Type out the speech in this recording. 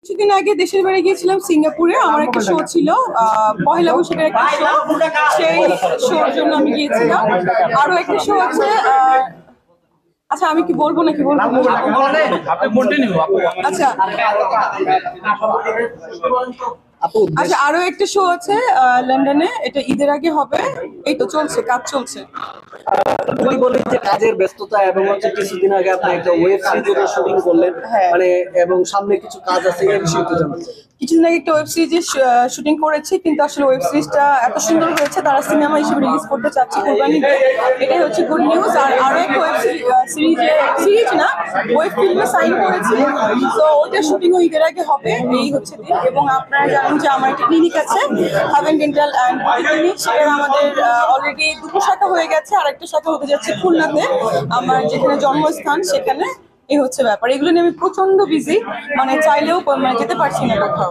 কিছুদিন আগে দেশের বাড়ি গিয়েছিলাম সিঙ্গাপুরে। আমার একটা শো ছিল, পহেলা বৈশাখের একটা শো। সেই শোর জন্য আমি গিয়েছিলাম। আরো একটা শো আছে। আচ্ছা, আমি কি বলবো নাকি বলবো না? আচ্ছা আচ্ছা, আরো একটা শো আছে লন্ডনে। এটা ঈদের আগে হবে। এই তো চলছে, কাজ চলছে। যদি বলি যে কাজের ব্যস্ততা এবং হচ্ছে কিছুদিন আগে আপনি একটা ওয়েব সিরিজের শুটিং করলেন, হ্যাঁ, মানে এবং সামনে কিছু কাজ আছে এই বিষয়ে তো জানতে চাই। কিছুদিন আগে একটা ওয়েব সিরিজের শুটিং করেছি, কিন্তু আসলে ওয়েব সিরিজটা এত সুন্দর হয়েছে তারা সিনেমা হিসেবে রিলিজ করতে চাচ্ছে কোরবানিতে। এটাই হচ্ছে গুড নিউজ। আর আরো একটা ওয়েব সিরিজ না, ওয়েব ফিল্মে সাইন করেছি। তো ওইটা শুটিংও ঈদের আগে হবে, এই হচ্ছে দিন। এবং আপনারা জানেন যে আমার একটা ক্লিনিক আছে, হাভেন ডেন্টাল অ্যান্ড ক্লিনিক। সেটা আমাদের অলরেডি দুটো শাখা হয়ে গেছে, আর একটা শাখা হতে যাচ্ছে খুলনাতে, আমার যেখানে জন্মস্থান সেখানে। এই হচ্ছে ব্যাপার। এগুলো নিয়ে আমি প্রচন্ড বিজি, মানে চাইলেও মানে যেতে পারছি না কোথাও।